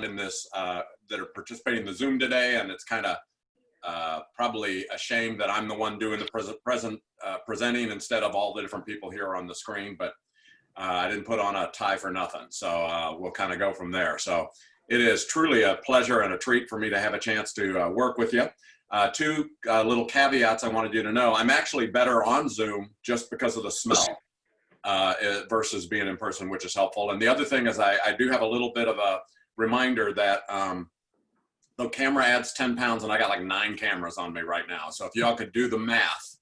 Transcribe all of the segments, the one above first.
in this that are participating in the Zoom today, and it's kind of probably a shame that I'm the one doing the presenting instead of all the different people here on the screen, but I didn't put on a tie for nothing, so we'll kind of go from there. So it is truly a pleasure and a treat for me to have a chance to work with you. Two little caveats I wanted you to know. I'm actually better on Zoom just because of the smell versus being in person, which is helpful. And the other thing is I do have a little bit of a reminder that the camera adds 10 pounds and I got like 9 cameras on me right now. So if y'all could do the math,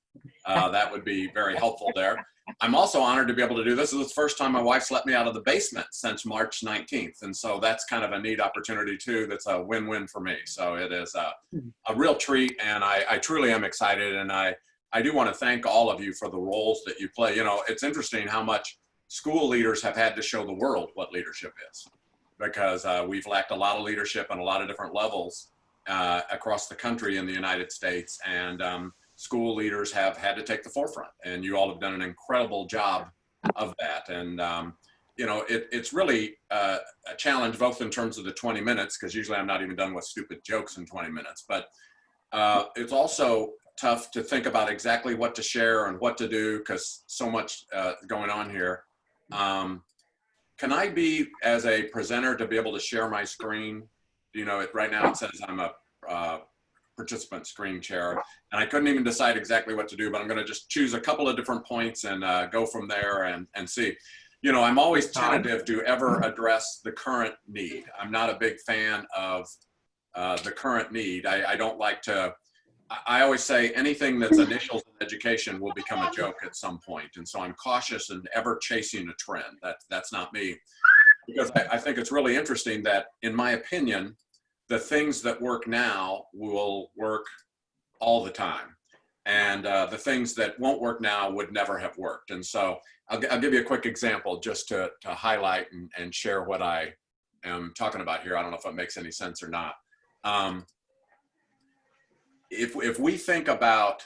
that would be very helpful there. I'm also honored to be able to do this. This is the first time my wife's let me out of the basement since March 19th. And so that's kind of a neat opportunity too. That's a win-win for me. So it is a real treat, and I truly am excited. And I do want to thank all of you for the roles that you play. You know, it's interesting how much school leaders have had to show the world what leadership is, because we've lacked a lot of leadership on a lot of different levels across the country in the United States. And school leaders have had to take the forefront, and you all have done an incredible job of that. And you know, it's really a challenge, both in terms of the 20 minutes, because usually I'm not even done with stupid jokes in 20 minutes, but it's also tough to think about exactly what to share and what to do, because so much going on here. Can I be, as a presenter, to be able to share my screen? You know, right now it says I'm a participant screen share, and I couldn't even decide exactly what to do, but I'm going to just choose a couple of different points and go from there and see. You know, I'm always tentative to ever address the current need. I'm not a big fan of the current need. I don't like to, I always say anything that's initials in education will become a joke at some point. And so I'm cautious and ever chasing a trend. That's not me. Because I think it's really interesting that, in my opinion, the things that work now will work all the time. And the things that won't work now would never have worked. And so I'll give you a quick example just to highlight and share what I am talking about here. I don't know if it makes any sense or not. If we think about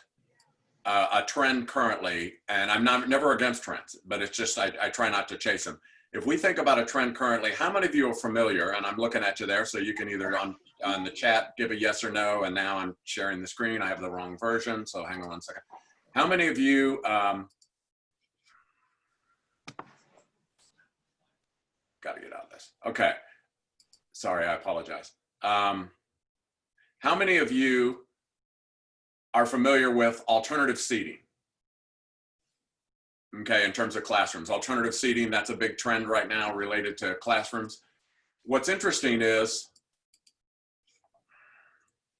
a trend currently, and I'm never against trends, but it's just I try not to chase them. If we think about a trend currently, how many of you are familiar, and I'm looking at you there, so you can either on the chat give a yes or no, and now I'm sharing the screen. I have the wrong version, so hang on one second. How many of you, got to get out of this. Okay, sorry, I apologize. How many of you are familiar with alternative seating? Okay, in terms of classrooms, alternative seating, that's a big trend right now related to classrooms. What's interesting is,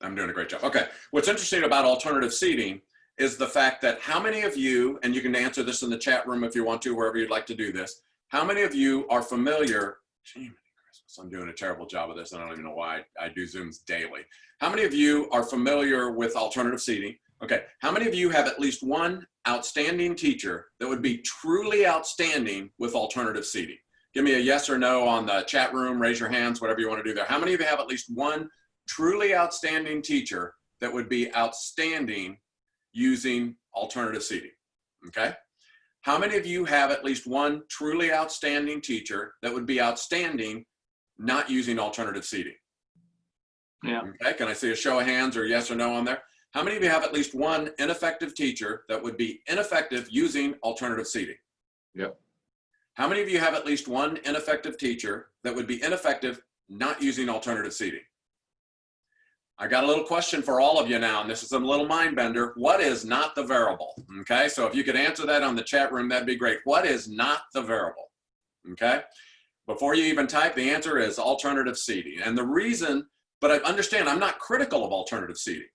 I'm doing a great job. Okay, what's interesting about alternative seating is the fact that how many of you, and you can answer this in the chat room if you want to, wherever you'd like to do this, how many of you are familiar, gee, I'm doing a terrible job of this, I don't even know why I do Zooms daily. How many of you are familiar with alternative seating? Okay, how many of you have at least one outstanding teacher that would be truly outstanding with alternative seating? Give me a yes or no on the chat room, raise your hands, whatever you want to do there. How many of you have at least one truly outstanding teacher that would be outstanding using alternative seating? Okay. How many of you have at least one truly outstanding teacher that would be outstanding not using alternative seating? Yeah. Okay, can I see a show of hands or yes or no on there? How many of you have at least one ineffective teacher that would be ineffective using alternative seating? Yep. How many of you have at least one ineffective teacher that would be ineffective not using alternative seating? I got a little question for all of you now, and this is a little mind bender. What is not the variable? Okay, so if you could answer that on the chat room, that'd be great. What is not the variable? Okay, before you even type, the answer is alternative seating. And the reason, but I understand, I'm not critical of alternative seating.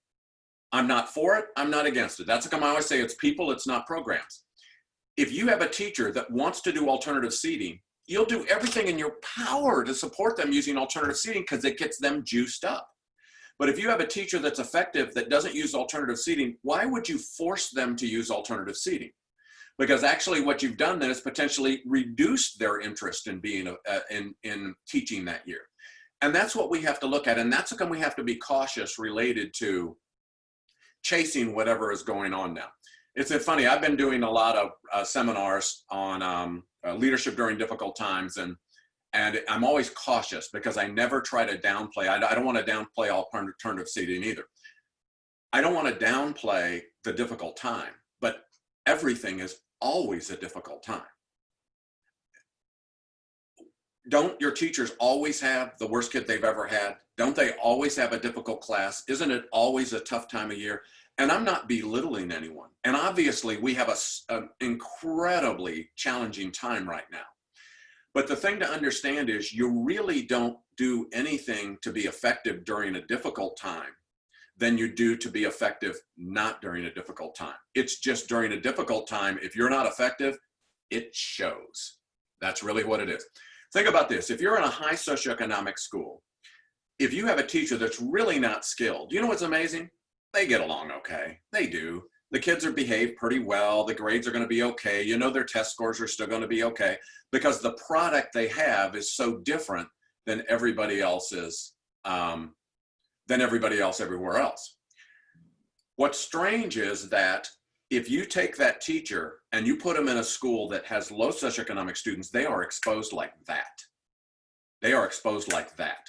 I'm not for it, I'm not against it. That's how come I always say it's people, it's not programs. If you have a teacher that wants to do alternative seating, you'll do everything in your power to support them using alternative seating because it gets them juiced up. But if you have a teacher that's effective that doesn't use alternative seating, why would you force them to use alternative seating? Because actually what you've done then is potentially reduce their interest in being in teaching that year. And that's what we have to look at. And that's how come we have to be cautious related to chasing whatever is going on now. It's funny, I've been doing a lot of seminars on leadership during difficult times, and And I'm always cautious because I never try to downplay. I don't want to downplay alternative seating either. I don't want to downplay the difficult time, but everything is always a difficult time. Don't your teachers always have the worst kid they've ever had? Don't they always have a difficult class? Isn't it always a tough time of year? And I'm not belittling anyone. And obviously we have an incredibly challenging time right now. But the thing to understand is you really don't do anything to be effective during a difficult time than you do to be effective not during a difficult time. It's just during a difficult time, if you're not effective, it shows. That's really what it is. Think about this. If you're in a high socioeconomic school, if you have a teacher that's really not skilled, you know what's amazing? They get along okay. They do. The kids are behaved pretty well. The grades are going to be okay. You know their test scores are still going to be okay because the product they have is so different than everybody else's, everywhere else. What's strange is that if you take that teacher and you put them in a school that has low socioeconomic students, they are exposed like that. They are exposed like that.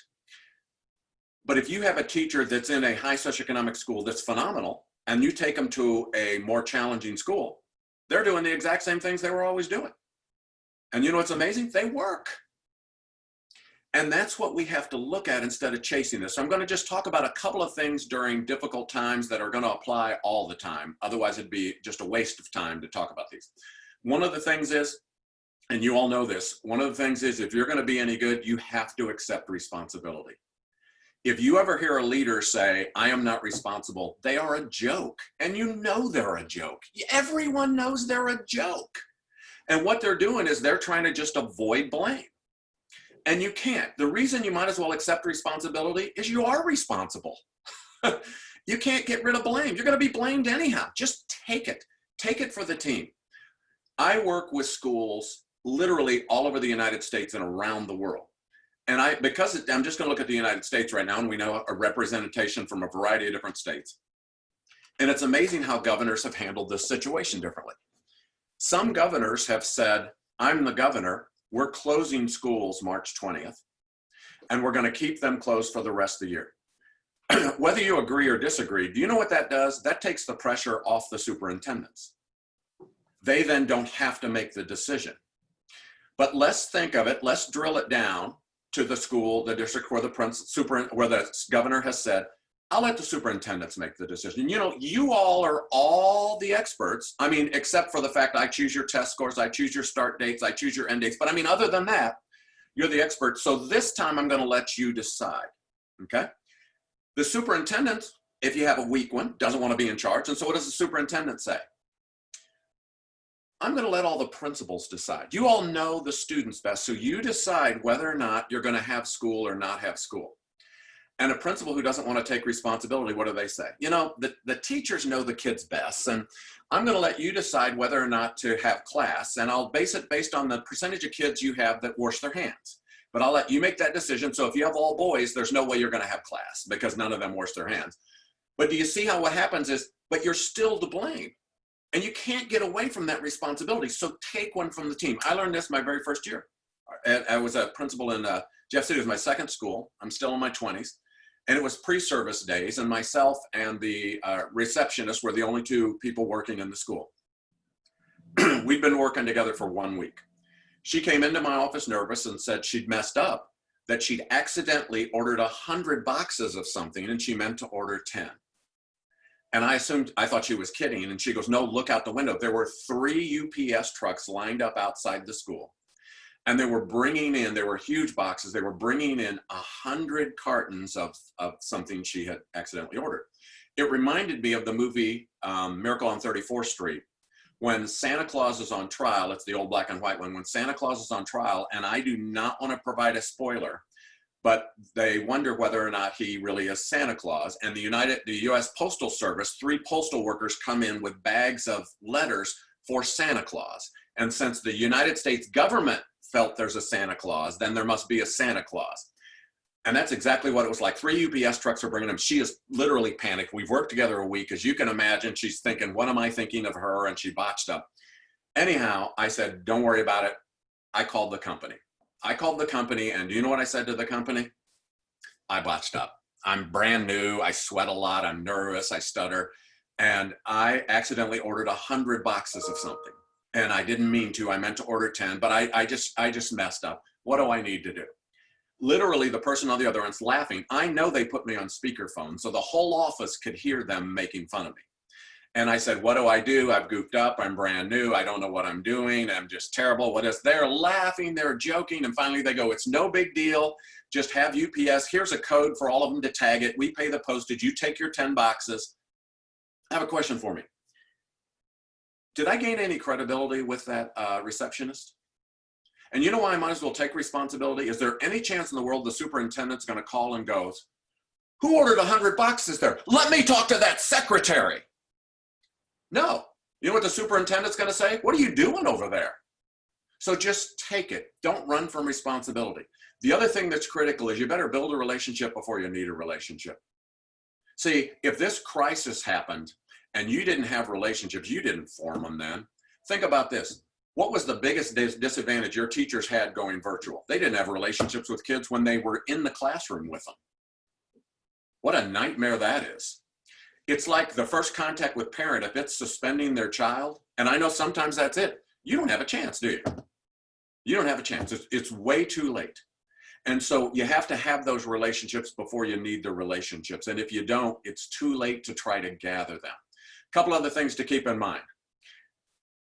But if you have a teacher that's in a high socioeconomic school that's phenomenal, and you take them to a more challenging school, they're doing the exact same things they were always doing. And you know what's amazing? They work. And that's what we have to look at instead of chasing this. So I'm going to just talk about a couple of things during difficult times that are going to apply all the time. Otherwise, it'd be just a waste of time to talk about these. One of the things is, and you all know this, one of the things is if you're going to be any good, you have to accept responsibility. If you ever hear a leader say, I am not responsible, they are a joke. And you know they're a joke. Everyone knows they're a joke. And what they're doing is they're trying to just avoid blame. And you can't. The reason you might as well accept responsibility is you are responsible. You can't get rid of blame. You're going to be blamed anyhow. Just take it. Take it for the team. I work with schools literally all over the United States and around the world. And I'm just going to look at the United States right now, and we know a representation from a variety of different states. And it's amazing how governors have handled this situation differently. Some governors have said, I'm the governor, we're closing schools March 20th, and we're going to keep them closed for the rest of the year. Whether you agree or disagree, do you know what that does? That takes the pressure off the superintendents. They then don't have to make the decision. But let's think of it, let's drill it down to the school, the district where the governor has said, I'll let the superintendents make the decision. You know, you all are all the experts. I mean, except for the fact I choose your test scores, I choose your start dates, I choose your end dates. But I mean, other than that, you're the expert. So this time I'm going to let you decide, okay? The superintendent, if you have a weak one, doesn't want to be in charge. And so what does the superintendent say? I'm going to let all the principals decide. You all know the students best, so you decide whether or not you're going to have school or not have school. And a principal who doesn't want to take responsibility, what do they say? You know, the teachers know the kids best, and I'm going to let you decide whether or not to have class, and I'll base it based on the percentage of kids you have that wash their hands. But I'll let you make that decision. So if you have all boys, there's no way you're going to have class because none of them wash their hands. But do you see how what happens is, but you're still to blame. And you can't get away from that responsibility. So take one from the team. I learned this my very first year. I was a principal in Jeff City. It was my second school. I'm still in my 20s. And it was pre-service days. And myself and the receptionist were the only two people working in the school. We'd been working together for 1 week. She came into my office nervous and said she'd messed up, that she'd accidentally ordered 100 boxes of something and she meant to order 10. And I thought she was kidding. And she goes, no, look out the window. There were 3 UPS trucks lined up outside the school. And they were huge boxes. They were bringing in 100 cartons of something she had accidentally ordered. It reminded me of the movie Miracle on 34th Street. When Santa Claus is on trial, it's the old black and white one. When Santa Claus is on trial, and I do not want to provide a spoiler, but they wonder whether or not he really is Santa Claus. And the U.S. Postal Service, 3 postal workers come in with bags of letters for Santa Claus. And since the United States government felt there's a Santa Claus, then there must be a Santa Claus. And that's exactly what it was like. 3 UPS trucks are bringing them. She is literally panicked. We've worked together a week. As you can imagine, she's thinking, what am I thinking of her? And she botched up. Anyhow, I said, don't worry about it. I called the company. I called the company, and do you know what I said to the company? I botched up. I'm brand new. I sweat a lot. I'm nervous. I stutter. And I accidentally ordered 100 boxes of something. And I didn't mean to. I meant to order 10, but I just messed up. What do I need to do? Literally, the person on the other end's laughing. I know they put me on speakerphone, so the whole office could hear them making fun of me. And I said, what do I do? I've goofed up. I'm brand new. I don't know what I'm doing. I'm just terrible. What is? They're laughing. They're joking. And finally they go, it's no big deal. Just have UPS. Here's a code for all of them to tag it. We pay the postage. You take your 10 boxes. I have a question for me. Did I gain any credibility with that receptionist? And you know why I might as well take responsibility? Is there any chance in the world the superintendent's going to call and goes, who ordered 100 boxes there? Let me talk to that secretary. No. You know what the superintendent's going to say? What are you doing over there? So just take it. Don't run from responsibility. The other thing that's critical is you better build a relationship before you need a relationship. See, if this crisis happened and you didn't have relationships, you didn't form them then. Think about this. What was the biggest disadvantage your teachers had going virtual? They didn't have relationships with kids when they were in the classroom with them. What a nightmare that is. It's like the first contact with parent, if it's suspending their child, and I know sometimes that's it, you don't have a chance, do you? You don't have a chance. It's way too late. And so you have to have those relationships before you need the relationships. And if you don't, it's too late to try to gather them. A couple other things to keep in mind.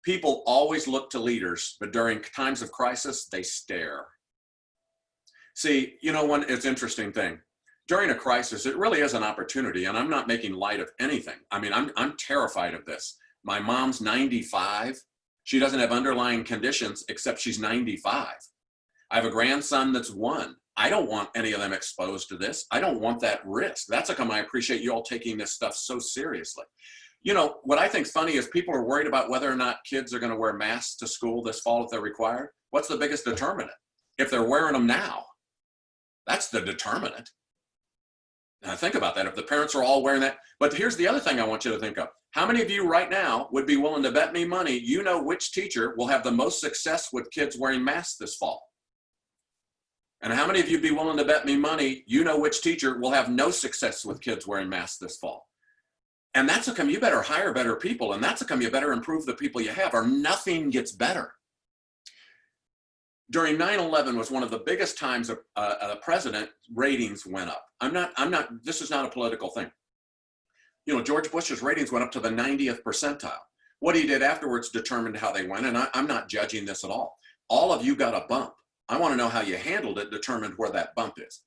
People always look to leaders, but during times of crisis, they stare. See, you know, it's an interesting thing. During a crisis, it really is an opportunity, and I'm not making light of anything. I mean, I'm terrified of this. My mom's 95. She doesn't have underlying conditions except she's 95. I have a grandson that's 1. I don't want any of them exposed to this. I don't want that risk. That's how come I appreciate you all taking this stuff so seriously. You know, what I think's funny is people are worried about whether or not kids are going to wear masks to school this fall if they're required. What's the biggest determinant? If they're wearing them now, that's the determinant. Now think about that. If the parents are all wearing that, but here's the other thing I want you to think of. How many of you right now would be willing to bet me money you know which teacher will have the most success with kids wearing masks this fall? And how many of you would be willing to bet me money you know which teacher will have no success with kids wearing masks this fall? And that's how come you better hire better people, and that's how come you better improve the people you have, or nothing gets better. During 9/11 was one of the biggest times a president ratings went up. This is not a political thing. You know, George Bush's ratings went up to the 90th percentile. What he did afterwards determined how they went, and I'm not judging this at all. All of you got a bump. I want to know how you handled it, determined where that bump is.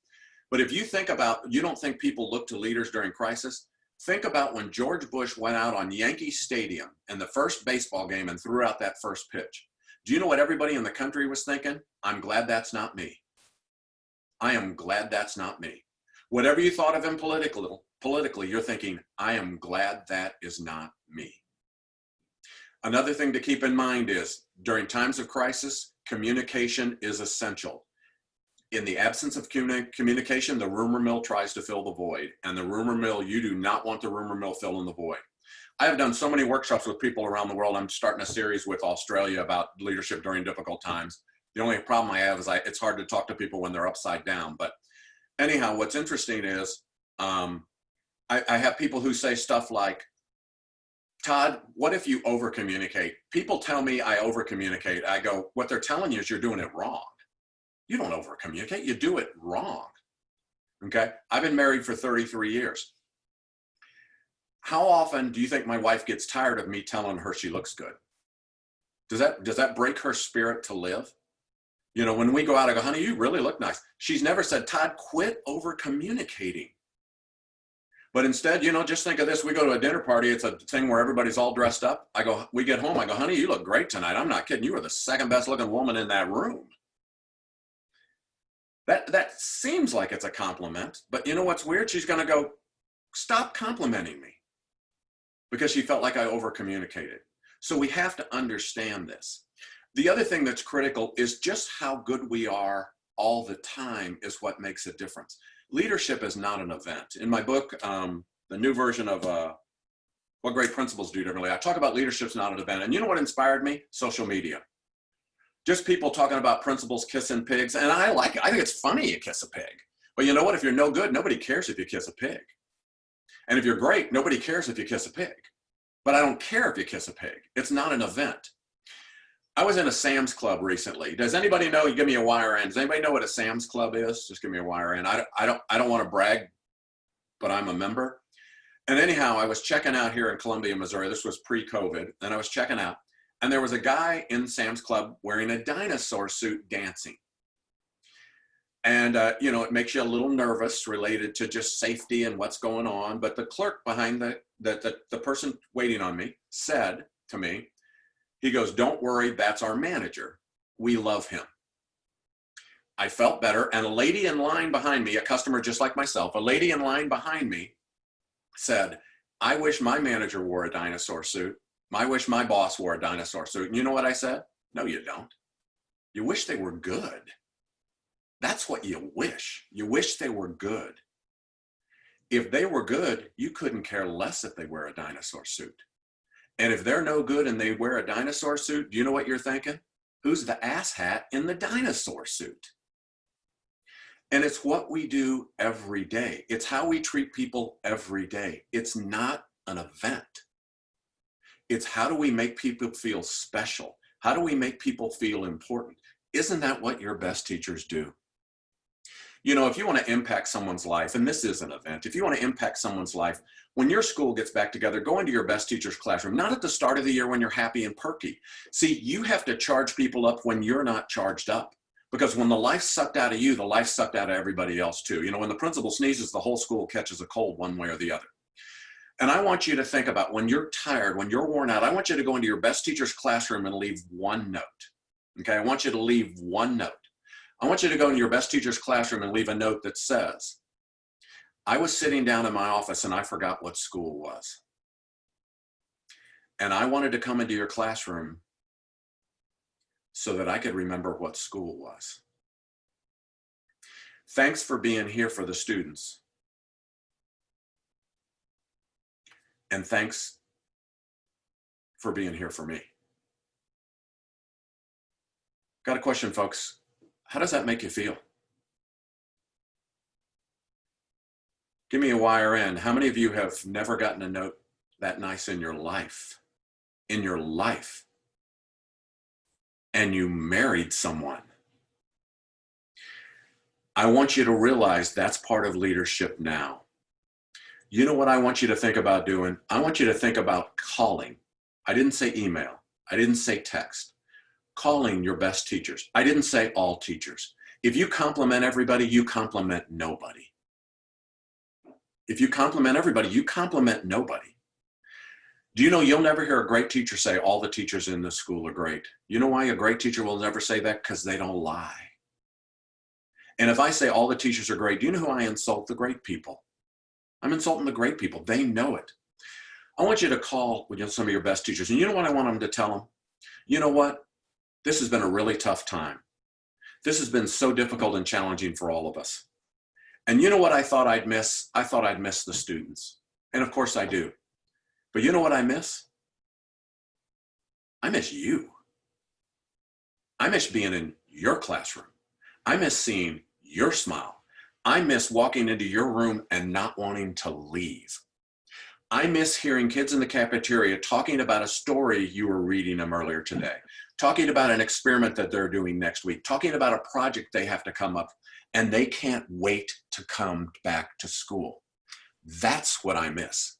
But if you think about, you don't think people look to leaders during crisis, think about when George Bush went out on Yankee Stadium in the first baseball game and threw out that first pitch. Do you know what everybody in the country was thinking? I'm glad that's not me. I am glad that's not me. Whatever you thought of him politically, you're thinking, I am glad that is not me. Another thing to keep in mind is during times of crisis, communication is essential. In the absence of communication, the rumor mill tries to fill the void. And the rumor mill, you do not want the rumor mill filling the void. I have done so many workshops with people around the world. I'm starting a series with Australia about leadership during difficult times. The only problem I have is it's hard to talk to people when they're upside down. But anyhow, what's interesting is I have people who say stuff like, Todd, what if you over-communicate? People tell me I over-communicate. I go, what they're telling you is you're doing it wrong. You don't over-communicate, you do it wrong. Okay, I've been married for 33 years. How often do you think my wife gets tired of me telling her she looks good? Does that break her spirit to live? You know, when we go out, I go, honey, you really look nice. She's never said, Todd, quit over-communicating. But instead, you know, just think of this. We go to a dinner party. It's a thing where everybody's all dressed up. We get home. I go, honey, you look great tonight. I'm not kidding. You were the second best looking woman in that room. That seems like it's a compliment. But you know what's weird? She's going to go, stop complimenting me. Because she felt like I over-communicated. So we have to understand this. The other thing that's critical is just how good we are all the time is what makes a difference. Leadership is not an event. In my book, the new version of What Great Principles Do Differently, I talk about leadership's not an event. And you know what inspired me? Social media. just people talking about principals kissing pigs. And I like it. I think it's funny you kiss a pig. But you know what? If you're no good, nobody cares if you kiss a pig. And if you're great, nobody cares if you kiss a pig. But I don't care if you kiss a pig. It's not an event. I was in a Sam's Club recently. Does anybody know? You give me a wire in. Does anybody know what a Sam's Club is? Just give me a wire in. I don't want to brag, but I'm a member. And anyhow, I was checking out here in Columbia, Missouri. This was pre-COVID, and I was checking out, and there was a guy in Sam's Club wearing a dinosaur suit dancing. And you know, it makes you a little nervous related to just safety and what's going on. But the clerk behind the person waiting on me said to me, he goes, "Don't worry, that's our manager. We love him." I felt better. And a lady in line behind me, a customer just like myself, a lady in line behind me said, "I wish my manager wore a dinosaur suit. I wish my boss wore a dinosaur suit." And you know what I said? No, you don't. You wish they were good. That's what you wish. You wish they were good. If they were good, you couldn't care less if they wear a dinosaur suit. And if they're no good and they wear a dinosaur suit, do you know what you're thinking? Who's the asshat in the dinosaur suit? And it's what we do every day. It's how we treat people every day. It's not an event. It's how do we make people feel special? How do we make people feel important? Isn't that what your best teachers do? You know, if you want to impact someone's life, and this is an event, if you want to impact someone's life, when your school gets back together, go into your best teacher's classroom, not at the start of the year when you're happy and perky. See, you have to charge people up when you're not charged up. Because when the life sucked out of you, the life sucked out of everybody else too. You know, when the principal sneezes, the whole school catches a cold one way or the other. And I want you to think about when you're tired, when you're worn out, I want you to go into your best teacher's classroom and leave one note. Okay, I want you to leave one note. I want you to go into your best teacher's classroom and leave a note that says, "I was sitting down in my office and I forgot what school was. And I wanted to come into your classroom so that I could remember what school was. Thanks for being here for the students. And thanks for being here for me." Got a question, folks. How does that make you feel? Give me a wire in. How many of you have never gotten a note that nice in your life? In your life. And you married someone. I want you to realize that's part of leadership now. You know what I want you to think about doing? I want you to think about calling. I didn't say email. I didn't say text. Calling your best teachers. I didn't say all teachers. If you compliment everybody, you compliment nobody. If you compliment everybody, you compliment nobody. Do you know you'll never hear a great teacher say all the teachers in this school are great? You know why a great teacher will never say that? Because they don't lie. And if I say all the teachers are great, do you know who I insult? The great people. I'm insulting the great people. They know it. I want you to call some of your best teachers. And you know what I want them to tell them? You know what? This has been a really tough time. This has been so difficult and challenging for all of us. And you know what I thought I'd miss? I thought I'd miss the students. And of course I do. But you know what I miss? I miss you. I miss being in your classroom. I miss seeing your smile. I miss walking into your room and not wanting to leave. I miss hearing kids in the cafeteria talking about a story you were reading them earlier today, talking about an experiment that they're doing next week, talking about a project they have to come up, and they can't wait to come back to school. That's what I miss.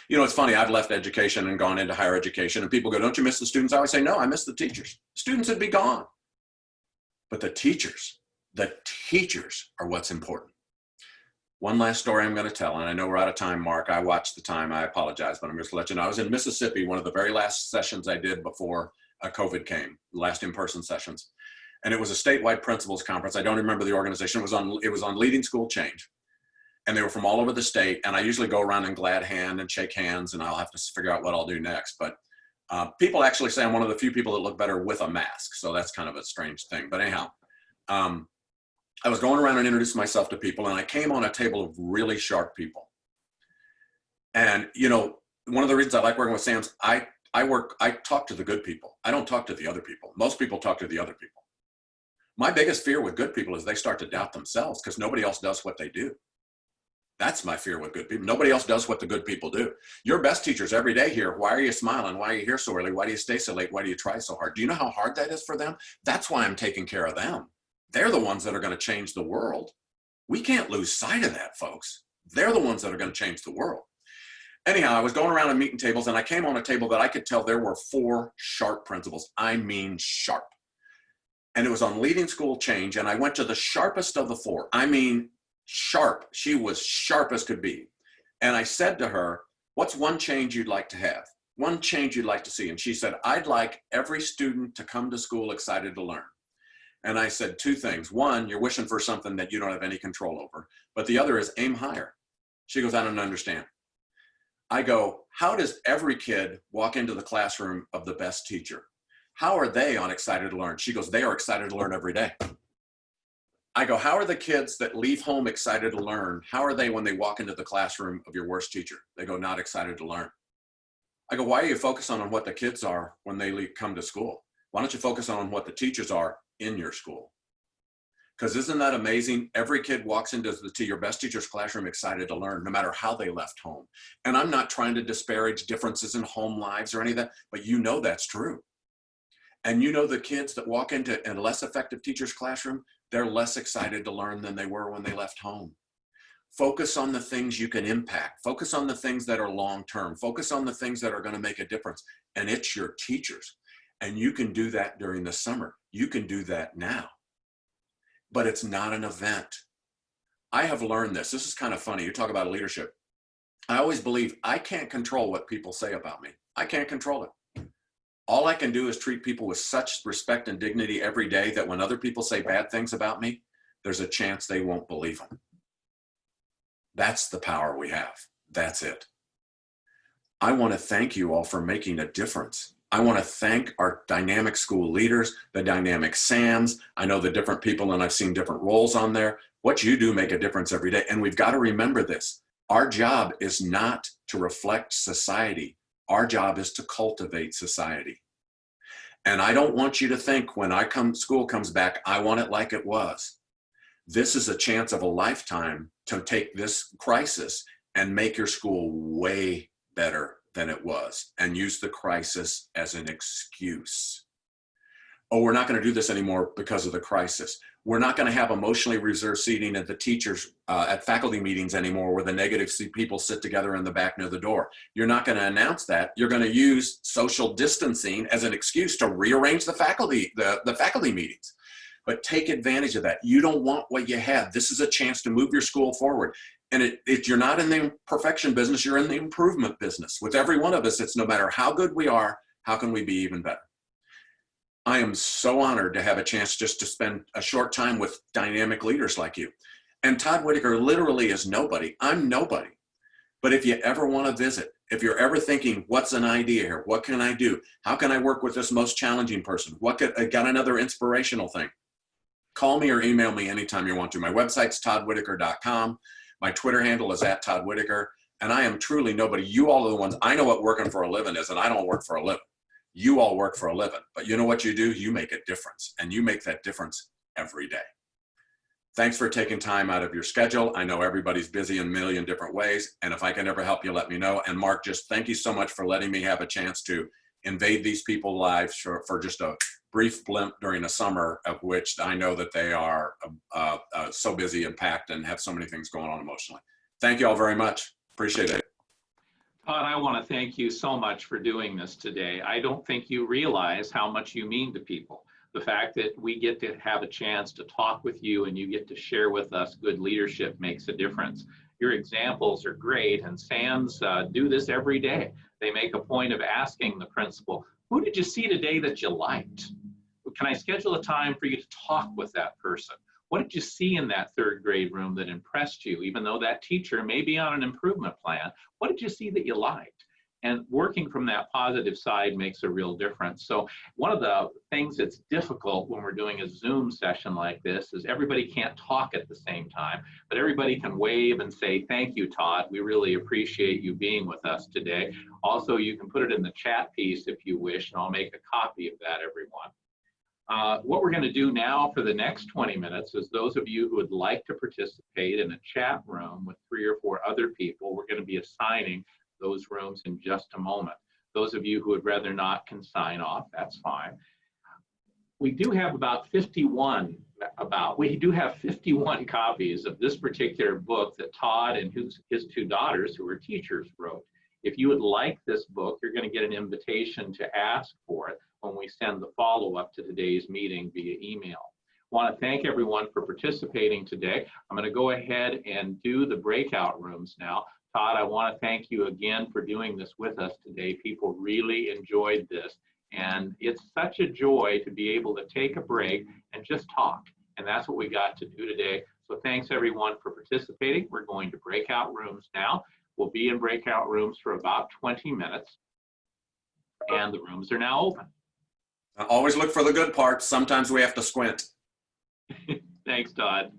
You know, it's funny, I've left education and gone into higher education, and people go, "Don't you miss the students?" I always say, no, I miss the teachers. Students would be gone. But the teachers are what's important. One last story I'm going to tell, and I know we're out of time, Mark. I watched the time. I apologize, but I'm just going to let you know. I was in Mississippi, one of the very last sessions I did before COVID came, last in-person sessions. And it was a statewide principals conference. I don't remember the organization. It was on leading school change. And they were from all over the state. And I usually go around and glad hand and shake hands, and I'll have to figure out what I'll do next. But people actually say I'm one of the few people that look better with a mask. So that's kind of a strange thing. But anyhow, I was going around and introducing myself to people, and I came on a table of really sharp people. And, you know, one of the reasons I like working with Sam's, I talk to the good people. I don't talk to the other people. Most people talk to the other people. My biggest fear with good people is they start to doubt themselves because nobody else does what they do. That's my fear with good people. Nobody else does what the good people do. Your best teachers every day here, why are you smiling? Why are you here so early? Why do you stay so late? Why do you try so hard? Do you know how hard that is for them? That's why I'm taking care of them. They're the ones that are going to change the world. We can't lose sight of that, folks. They're the ones that are going to change the world. Anyhow, I was going around and meeting tables, and I came on a table that I could tell there were 4 sharp principles. I mean sharp. And it was on leading school change, and I went to the sharpest of the 4. I mean sharp. She was sharp as could be. And I said to her, what's one change you'd like to have? One change you'd like to see? And she said, I'd like every student to come to school excited to learn. And I said 2 things. One, you're wishing for something that you don't have any control over. But the other is aim higher. She goes, I don't understand. I go, how does every kid walk into the classroom of the best teacher? How are they on excited to learn? She goes, they are excited to learn every day. I go, how are the kids that leave home excited to learn? How are they when they walk into the classroom of your worst teacher? They go, not excited to learn. I go, why are you focusing on what the kids are when they come to school? Why don't you focus on what the teachers are in your school? Because isn't that amazing? Every kid walks into your best teacher's classroom excited to learn, no matter how they left home. And I'm not trying to disparage differences in home lives or any of that, but you know that's true. And you know the kids that walk into a less effective teacher's classroom, they're less excited to learn than they were when they left home. Focus on the things you can impact. Focus on the things that are long-term. Focus on the things that are going to make a difference. And it's your teachers. And you can do that during the summer. You can do that now. But it's not an event. I have learned this. This is kind of funny. You talk about leadership. I always believe I can't control what people say about me. I can't control it. All I can do is treat people with such respect and dignity every day that when other people say bad things about me, there's a chance they won't believe them. That's the power we have. That's it. I want to thank you all for making a difference. I want to thank our dynamic school leaders, the dynamic SAMs. I know the different people and I've seen different roles on there. What you do make a difference every day. And we've got to remember this. Our job is not to reflect society. Our job is to cultivate society. And I don't want you to think when school comes back, I want it like it was. This is a chance of a lifetime to take this crisis and make your school way better than it was and use the crisis as an excuse. Oh, we're not going to do this anymore because of the crisis. We're not going to have emotionally reserved seating at the teachers at faculty meetings anymore where the negative people sit together in the back near the door. You're not going to announce that. You're going to use social distancing as an excuse to rearrange the faculty meetings. But take advantage of that. You don't want what you had. This is a chance to move your school forward. And you're not in the perfection business, you're in the improvement business. With every one of us, it's no matter how good we are, how can we be even better? I am so honored to have a chance just to spend a short time with dynamic leaders like you. And Todd Whitaker literally is nobody. I'm nobody. But if you ever want to visit, if you're ever thinking, what's an idea here? What can I do? How can I work with this most challenging person? I got another inspirational thing. Call me or email me anytime you want to. My website's toddwhitaker.com. My Twitter handle is @ToddWhitaker. And I am truly nobody. You all are the ones, I know what working for a living is, and I don't work for a living. You all work for a living. But you know what you do? You make a difference. And you make that difference every day. Thanks for taking time out of your schedule. I know everybody's busy in a million different ways. And if I can ever help you, let me know. And Mark, just thank you so much for letting me have a chance to invade these people's lives for just a brief blimp during a summer of which I know that they are so busy and packed and have so many things going on emotionally. Thank you all very much. Appreciate it. Todd, I want to thank you so much for doing this today. I don't think you realize how much you mean to people. The fact that we get to have a chance to talk with you and you get to share with us good leadership makes a difference. Your examples are great, and SAMs do this every day. They make a point of asking the principal, who did you see today that you liked? Can I schedule a time for you to talk with that person? What did you see in that third grade room that impressed you, even though that teacher may be on an improvement plan? What did you see that you liked? And working from that positive side makes a real difference. So one of the things that's difficult when we're doing a Zoom session like this is everybody can't talk at the same time, but everybody can wave and say, thank you, Todd. We really appreciate you being with us today. Also, you can put it in the chat piece if you wish, and I'll make a copy of that, everyone. What we're going to do now for the next 20 minutes is those of you who would like to participate in a chat room with 3 or 4 other people, we're going to be assigning those rooms in just a moment. Those of you who would rather not can sign off, that's fine. We do have we do have 51 copies of this particular book that Todd and his 2 daughters, who are teachers, wrote. If you would like this book, you're going to get an invitation to ask for it when we send the follow-up to today's meeting via email. I want to thank everyone for participating today. I'm going to go ahead and do the breakout rooms now. Todd, I want to thank you again for doing this with us today. People really enjoyed this. And it's such a joy to be able to take a break and just talk. And that's what we got to do today. So thanks everyone for participating. We're going to breakout rooms now. We'll be in breakout rooms for about 20 minutes. And the rooms are now open. I always look for the good parts. Sometimes we have to squint. Thanks, Todd.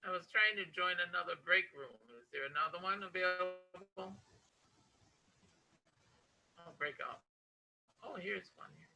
I was trying to join another break room. Is there another one available? Oh, breakout. Oh, here's one here.